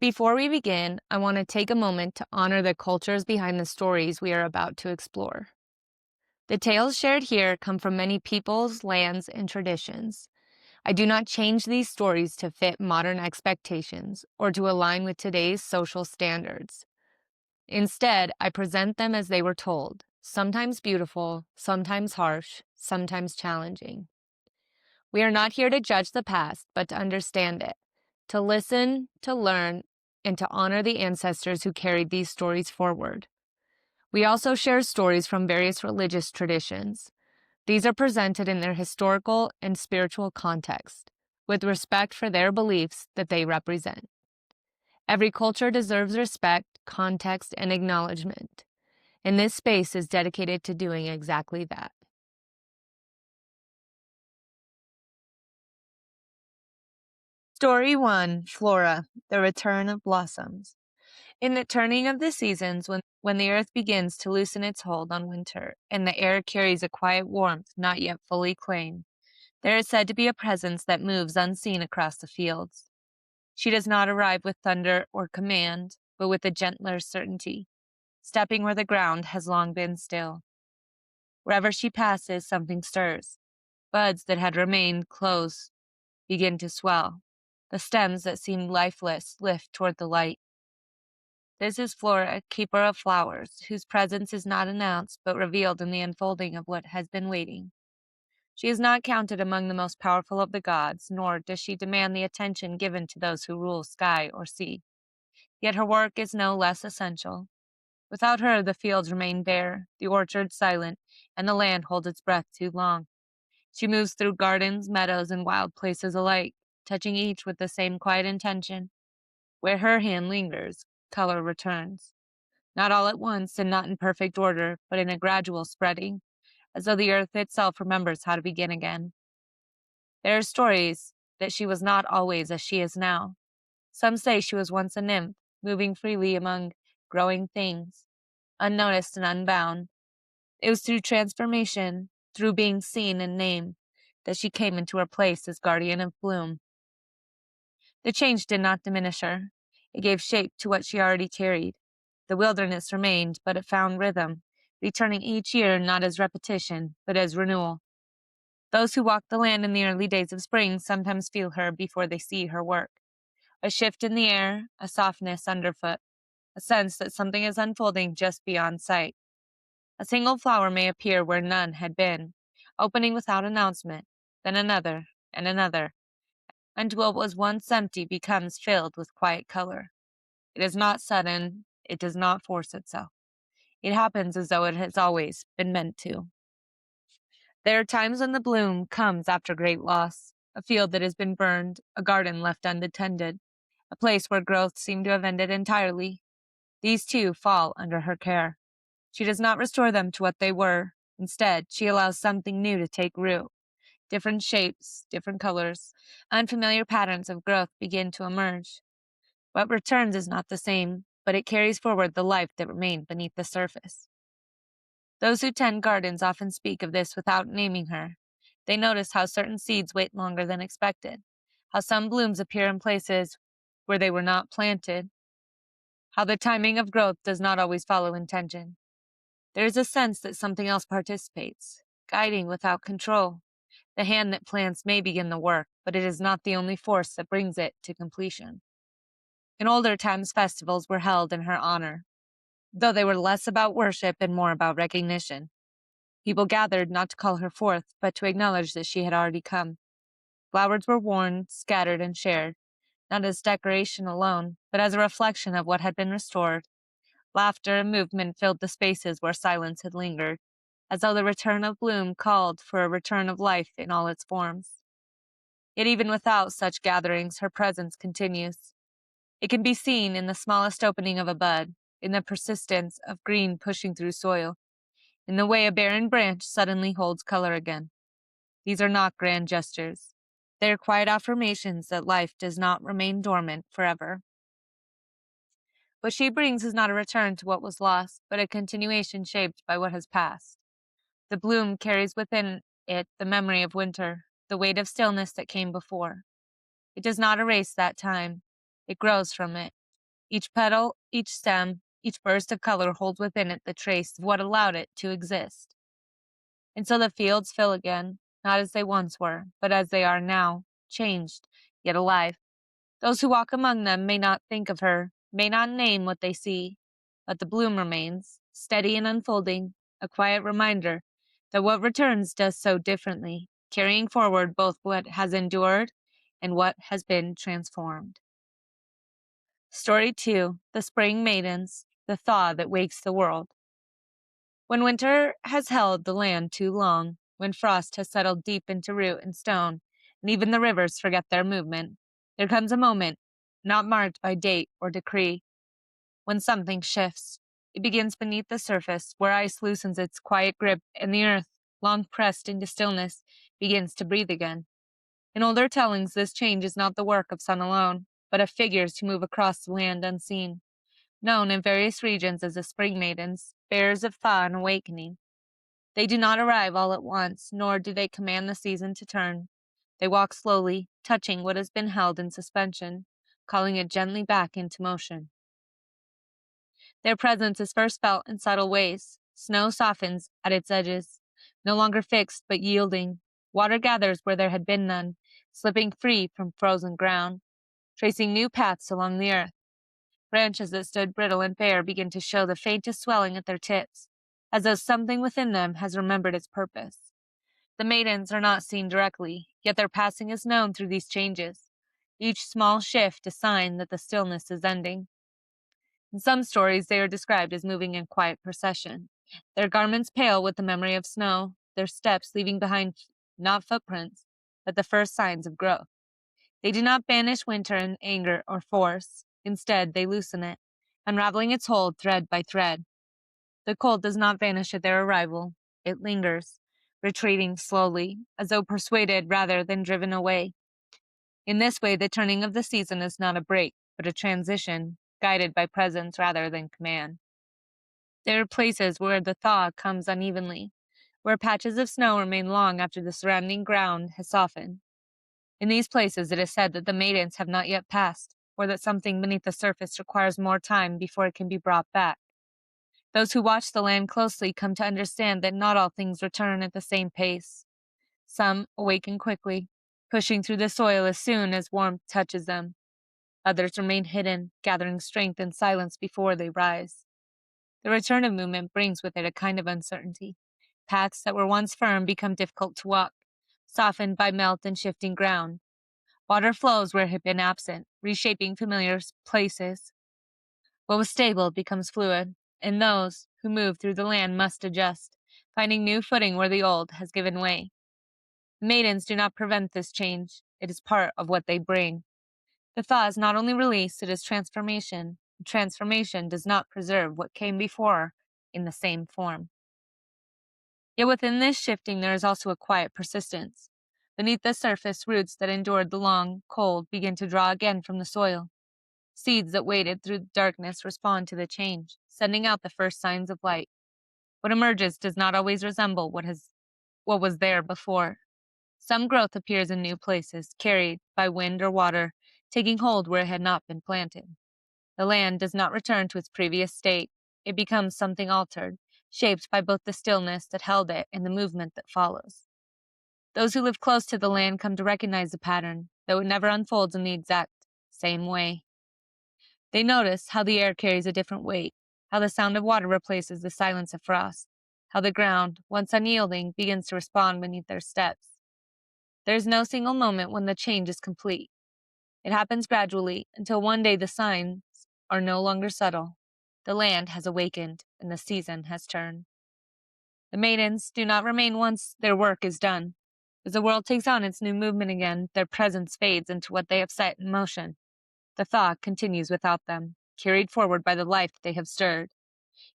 Before we begin, I want to take a moment to honor the cultures behind the stories we are about to explore. The tales shared here come from many peoples, lands, and traditions. I do not change these stories to fit modern expectations or to align with today's social standards. Instead, I present them as they were told, sometimes beautiful, sometimes harsh, sometimes challenging. We are not here to judge the past, but to understand it, to listen, to learn, and to honor the ancestors who carried these stories forward. We also share stories from various religious traditions. These are presented in their historical and spiritual context, with respect for their beliefs that they represent. Every culture deserves respect, context, and acknowledgement, and this space is dedicated to doing exactly that. Story 1, Flora, the Return of Blossoms. In the turning of the seasons, when the earth begins to loosen its hold on winter, and the air carries a quiet warmth not yet fully claimed, there is said to be a presence that moves unseen across the fields. She does not arrive with thunder or command, but with a gentler certainty, stepping where the ground has long been still. Wherever she passes, something stirs. Buds that had remained closed begin to swell. The stems that seemed lifeless lift toward the light. This is Flora, keeper of flowers, whose presence is not announced but revealed in the unfolding of what has been waiting. She is not counted among the most powerful of the gods, nor does she demand the attention given to those who rule sky or sea. Yet her work is no less essential. Without her, the fields remain bare, the orchard silent, and the land holds its breath too long. She moves through gardens, meadows, and wild places alike, touching each with the same quiet intention. Where her hand lingers, color returns. Not all at once and not in perfect order, but in a gradual spreading, as though the earth itself remembers how to begin again. There are stories that she was not always as she is now. Some say she was once a nymph, moving freely among growing things, unnoticed and unbound. It was through transformation, through being seen and named, that she came into her place as guardian of bloom. The change did not diminish her. It gave shape to what she already carried. The wilderness remained, but it found rhythm, returning each year not as repetition, but as renewal. Those who walk the land in the early days of spring sometimes feel her before they see her work. A shift in the air, a softness underfoot, a sense that something is unfolding just beyond sight. A single flower may appear where none had been, opening without announcement, then another and another, until what was once empty becomes filled with quiet color. It is not sudden, it does not force itself. It happens as though it has always been meant to. There are times when the bloom comes after great loss, a field that has been burned, a garden left unattended, a place where growth seemed to have ended entirely. These too fall under her care. She does not restore them to what they were. Instead, she allows something new to take root. Different shapes, different colors, unfamiliar patterns of growth begin to emerge. What returns is not the same, but it carries forward the life that remained beneath the surface. Those who tend gardens often speak of this without naming her. They notice how certain seeds wait longer than expected, how some blooms appear in places where they were not planted, how the timing of growth does not always follow intention. There is a sense that something else participates, guiding without control. The hand that plants may begin the work, but it is not the only force that brings it to completion. In older times, festivals were held in her honor, though they were less about worship and more about recognition. People gathered not to call her forth, but to acknowledge that she had already come. Flowers were worn, scattered, and shared, not as decoration alone, but as a reflection of what had been restored. Laughter and movement filled the spaces where silence had lingered, as though the return of bloom called for a return of life in all its forms. Yet even without such gatherings, her presence continues. It can be seen in the smallest opening of a bud, in the persistence of green pushing through soil, in the way a barren branch suddenly holds color again. These are not grand gestures. They are quiet affirmations that life does not remain dormant forever. What she brings is not a return to what was lost, but a continuation shaped by what has passed. The bloom carries within it the memory of winter, the weight of stillness that came before. It does not erase that time. It grows from it, Each petal, each stem, each burst of color holds within it the trace of what allowed it to exist. And so the fields fill again, not as they once were, but as they are now, changed, yet alive. Those who walk among them may not think of her, may not name what they see, but the bloom remains, steady and unfolding, a quiet reminder that what returns does so differently, carrying forward both what has endured and what has been transformed. Story 2: The Spring Maidens, the Thaw that Wakes the World. When winter has held the land too long, when frost has settled deep into root and stone, and even the rivers forget their movement, there comes a moment, not marked by date or decree, when something shifts. It begins beneath the surface, where ice loosens its quiet grip, and the earth, long pressed into stillness, begins to breathe again. In older tellings, this change is not the work of sun alone, but of figures who move across the land unseen, known in various regions as the Spring Maidens, bearers of thaw and awakening. They do not arrive all at once, nor do they command the season to turn. They walk slowly, touching what has been held in suspension, calling it gently back into motion. Their presence is first felt in subtle ways. Snow softens at its edges, no longer fixed but yielding. Water gathers where there had been none, slipping free from frozen ground, tracing new paths along the earth. Branches that stood brittle and bare begin to show the faintest swelling at their tips, as though something within them has remembered its purpose. The maidens are not seen directly, yet their passing is known through these changes, each small shift a sign that the stillness is ending. In some stories, they are described as moving in quiet procession, their garments pale with the memory of snow, their steps leaving behind not footprints, but the first signs of growth. They do not banish winter in anger or force. Instead, they loosen it, unraveling its hold thread by thread. The cold does not vanish at their arrival. It lingers, retreating slowly, as though persuaded rather than driven away. In this way, the turning of the season is not a break, but a transition, guided by presence rather than command. There are places where the thaw comes unevenly, where patches of snow remain long after the surrounding ground has softened. In these places, it is said that the maidens have not yet passed, or that something beneath the surface requires more time before it can be brought back. Those who watch the land closely come to understand that not all things return at the same pace. Some awaken quickly, pushing through the soil as soon as warmth touches them. Others remain hidden, gathering strength in silence before they rise. The return of movement brings with it a kind of uncertainty. Paths that were once firm become difficult to walk, softened by melt and shifting ground. Water flows where it had been absent, reshaping familiar places. What was stable becomes fluid, and those who move through the land must adjust, finding new footing where the old has given way. The maidens do not prevent this change. It is part of what they bring. The thaw is not only release, it is transformation. Transformation does not preserve what came before in the same form. Yet within this shifting there is also a quiet persistence. Beneath the surface, roots that endured the long cold begin to draw again from the soil. Seeds that waited through the darkness respond to the change, sending out the first signs of light. What emerges does not always resemble what was there before. Some growth appears in new places, carried by wind or water, taking hold where it had not been planted. The land does not return to its previous state. It becomes something altered, shaped by both the stillness that held it and the movement that follows. Those who live close to the land come to recognize the pattern, though it never unfolds in the exact same way. They notice how the air carries a different weight, how the sound of water replaces the silence of frost, how the ground, once unyielding, begins to respond beneath their steps. There is no single moment when the change is complete. It happens gradually until one day the signs are no longer subtle. The land has awakened and the season has turned. The maidens do not remain once their work is done. As the world takes on its new movement again, their presence fades into what they have set in motion. The thaw continues without them, carried forward by the life they have stirred.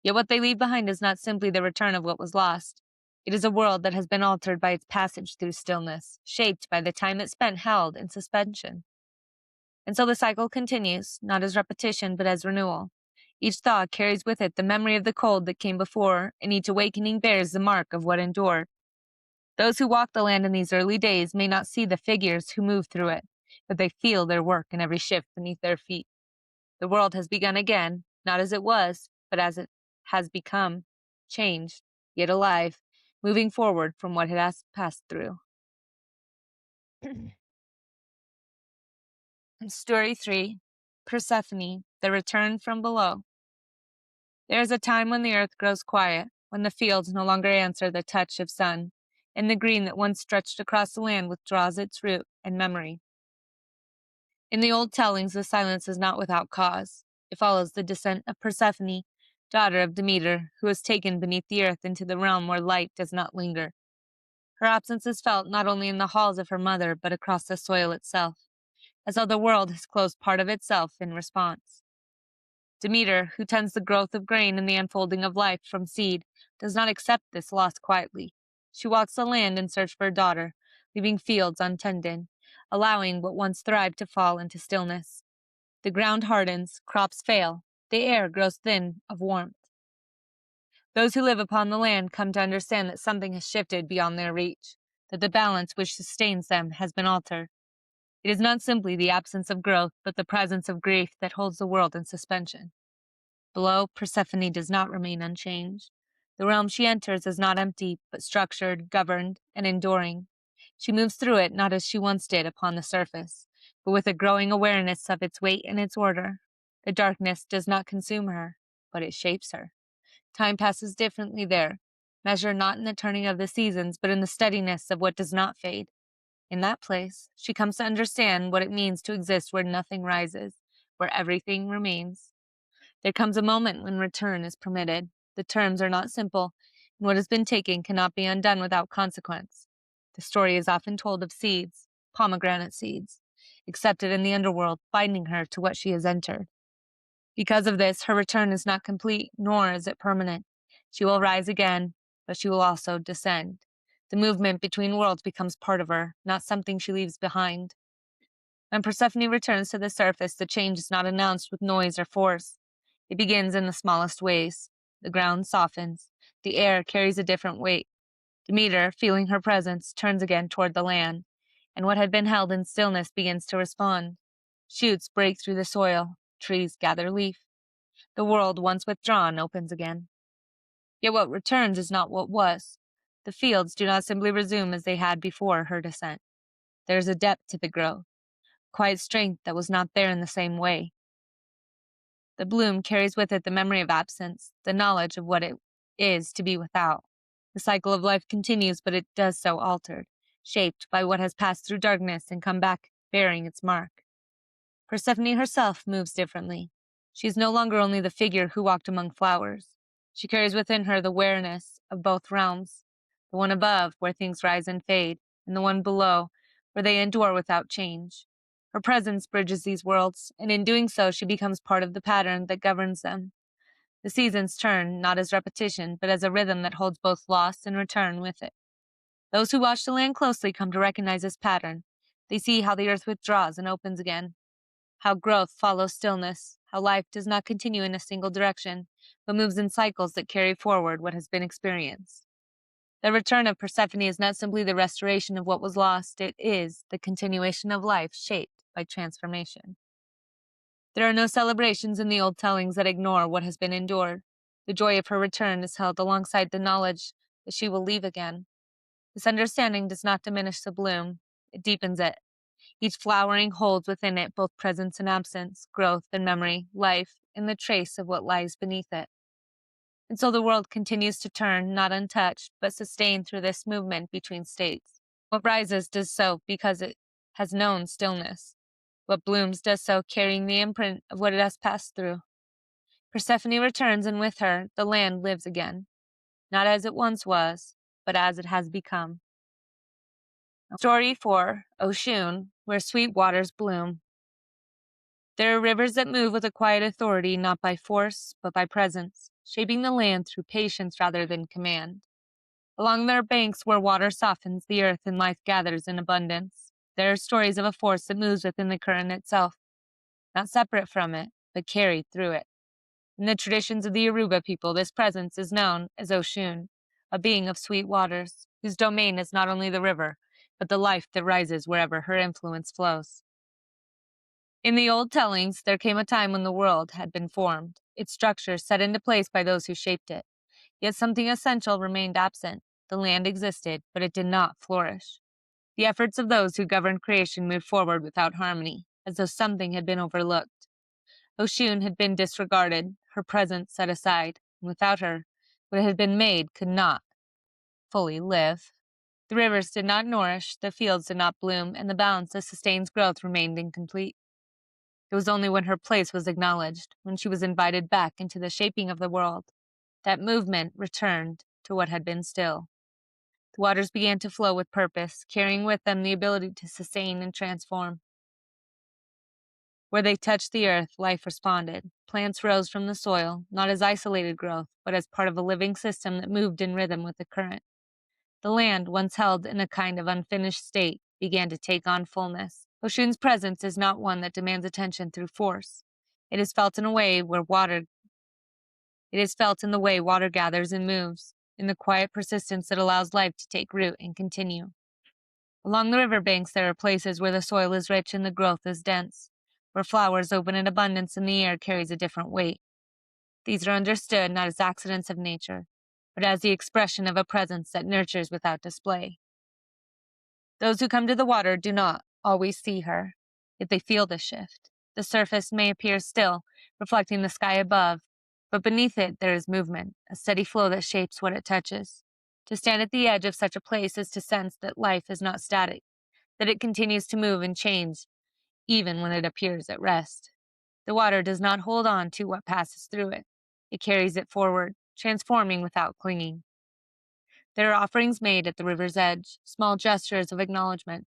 Yet what they leave behind is not simply the return of what was lost. It is a world that has been altered by its passage through stillness, shaped by the time it spent held in suspension. And so the cycle continues, not as repetition, but as renewal. Each thaw carries with it the memory of the cold that came before, and each awakening bears the mark of what endured. Those who walk the land in these early days may not see the figures who move through it, but they feel their work in every shift beneath their feet. The world has begun again, not as it was, but as it has become, changed, yet alive, moving forward from what it has passed through. Story 3, Persephone, the return from below. There is a time when the earth grows quiet, when the fields no longer answer the touch of sun, and the green that once stretched across the land withdraws its root and memory. In the old tellings, the silence is not without cause. It follows the descent of Persephone, daughter of Demeter, who is taken beneath the earth into the realm where light does not linger. Her absence is felt not only in the halls of her mother, but across the soil itself, as though the world has closed part of itself in response. Demeter, who tends the growth of grain and the unfolding of life from seed, does not accept this loss quietly. She walks the land in search for her daughter, leaving fields untended, allowing what once thrived to fall into stillness. The ground hardens, crops fail, the air grows thin of warmth. Those who live upon the land come to understand that something has shifted beyond their reach, that the balance which sustains them has been altered. It is not simply the absence of growth, but the presence of grief that holds the world in suspension. Below, Persephone does not remain unchanged. The realm she enters is not empty, but structured, governed, and enduring. She moves through it not as she once did upon the surface, but with a growing awareness of its weight and its order. The darkness does not consume her, but it shapes her. Time passes differently there, measured not in the turning of the seasons, but in the steadiness of what does not fade. In that place, she comes to understand what it means to exist where nothing rises, where everything remains. There comes a moment when return is permitted. The terms are not simple, and what has been taken cannot be undone without consequence. The story is often told of seeds, pomegranate seeds, accepted in the underworld, binding her to what she has entered. Because of this, her return is not complete, nor is it permanent. She will rise again, but she will also descend. The movement between worlds becomes part of her, not something she leaves behind. When Persephone returns to the surface, the change is not announced with noise or force. It begins in the smallest ways. The ground softens. The air carries a different weight. Demeter, feeling her presence, turns again toward the land, and what had been held in stillness begins to respond. Shoots break through the soil. Trees gather leaf. The world, once withdrawn, opens again. Yet what returns is not what was. The fields do not simply resume as they had before her descent. There is a depth to the growth, quiet strength that was not there in the same way. The bloom carries with it the memory of absence, the knowledge of what it is to be without. The cycle of life continues, but it does so altered, shaped by what has passed through darkness and come back bearing its mark. Persephone herself moves differently. She is no longer only the figure who walked among flowers. She carries within her the awareness of both realms, the one above, where things rise and fade, and the one below, where they endure without change. Her presence bridges these worlds, and in doing so she becomes part of the pattern that governs them. The seasons turn, not as repetition, but as a rhythm that holds both loss and return with it. Those who watch the land closely come to recognize this pattern. They see how the earth withdraws and opens again, how growth follows stillness, how life does not continue in a single direction, but moves in cycles that carry forward what has been experienced. The return of Persephone is not simply the restoration of what was lost, it is the continuation of life shaped by transformation. There are no celebrations in the old tellings that ignore what has been endured. The joy of her return is held alongside the knowledge that she will leave again. This understanding does not diminish the bloom, it deepens it. Each flowering holds within it both presence and absence, growth and memory, life and the trace of what lies beneath it. And so the world continues to turn, not untouched, but sustained through this movement between states. What rises does so because it has known stillness. What blooms does so carrying the imprint of what it has passed through. Persephone returns, and with her, the land lives again, not as it once was, but as it has become. Story 4, Oshun, where sweet waters bloom. There are rivers that move with a quiet authority, not by force, but by presence, shaping the land through patience rather than command. Along their banks, where water softens the earth and life gathers in abundance, there are stories of a force that moves within the current itself, not separate from it, but carried through it. In the traditions of the Yoruba people, this presence is known as Oshun, a being of sweet waters, whose domain is not only the river, but the life that rises wherever her influence flows. In the old tellings, there came a time when the world had been formed, its structure set into place by those who shaped it. Yet something essential remained absent. The land existed, but it did not flourish. The efforts of those who governed creation moved forward without harmony, as though something had been overlooked. Oshun had been disregarded, her presence set aside, and without her, what had been made could not fully live. The rivers did not nourish, the fields did not bloom, and the balance that sustains growth remained incomplete. It was only when her place was acknowledged, when she was invited back into the shaping of the world, that movement returned to what had been still. The waters began to flow with purpose, carrying with them the ability to sustain and transform. Where they touched the earth, life responded. Plants rose from the soil, not as isolated growth, but as part of a living system that moved in rhythm with the current. The land, once held in a kind of unfinished state, began to take on fullness. Oshun's presence is not one that demands attention through force. It is felt in the way water gathers and moves, in the quiet persistence that allows life to take root and continue. Along the river banks there are places where the soil is rich and the growth is dense, where flowers open in abundance and the air carries a different weight. These are understood not as accidents of nature, but as the expression of a presence that nurtures without display. Those who come to the water do not always see her, yet they feel the shift. The surface may appear still, reflecting the sky above, but beneath it there is movement, a steady flow that shapes what it touches. To stand at the edge of such a place is to sense that life is not static, that it continues to move and change, even when it appears at rest. The water does not hold on to what passes through it. It carries it forward, transforming without clinging. There are offerings made at the river's edge, small gestures of acknowledgement,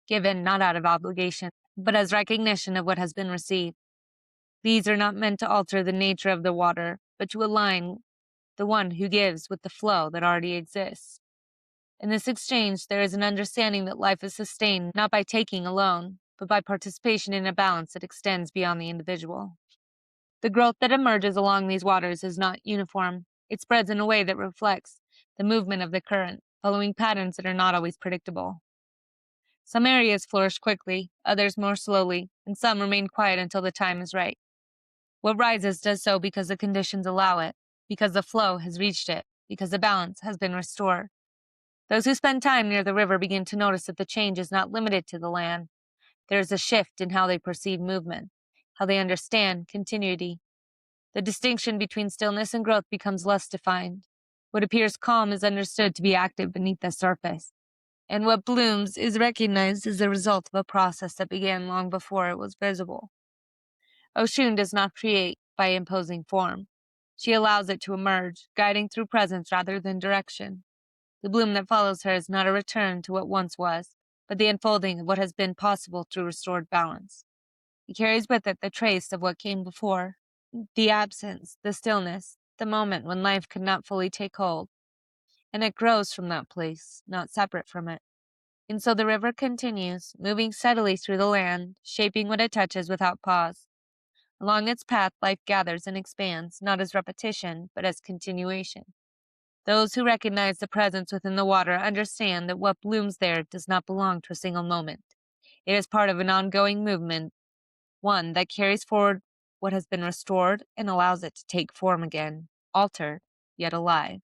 given not out of obligation, but as recognition of what has been received. These are not meant to alter the nature of the water, but to align the one who gives with the flow that already exists. In this exchange, there is an understanding that life is sustained not by taking alone, but by participation in a balance that extends beyond the individual. The growth that emerges along these waters is not uniform. It spreads in a way that reflects the movement of the current, following patterns that are not always predictable. Some areas flourish quickly, others more slowly, and some remain quiet until the time is right. What rises does so because the conditions allow it, because the flow has reached it, because the balance has been restored. Those who spend time near the river begin to notice that the change is not limited to the land. There is a shift in how they perceive movement, how they understand continuity. The distinction between stillness and growth becomes less defined. What appears calm is understood to be active beneath the surface, and what blooms is recognized as the result of a process that began long before it was visible. Oshun does not create by imposing form. She allows it to emerge, guiding through presence rather than direction. The bloom that follows her is not a return to what once was, but the unfolding of what has been possible through restored balance. It carries with it the trace of what came before, the absence, the stillness, the moment when life could not fully take hold, and it grows from that place, not separate from it. And so the river continues, moving steadily through the land, shaping what it touches without pause. Along its path, life gathers and expands, not as repetition, but as continuation. Those who recognize the presence within the water understand that what blooms there does not belong to a single moment. It is part of an ongoing movement, one that carries forward what has been restored and allows it to take form again, altered, yet alive.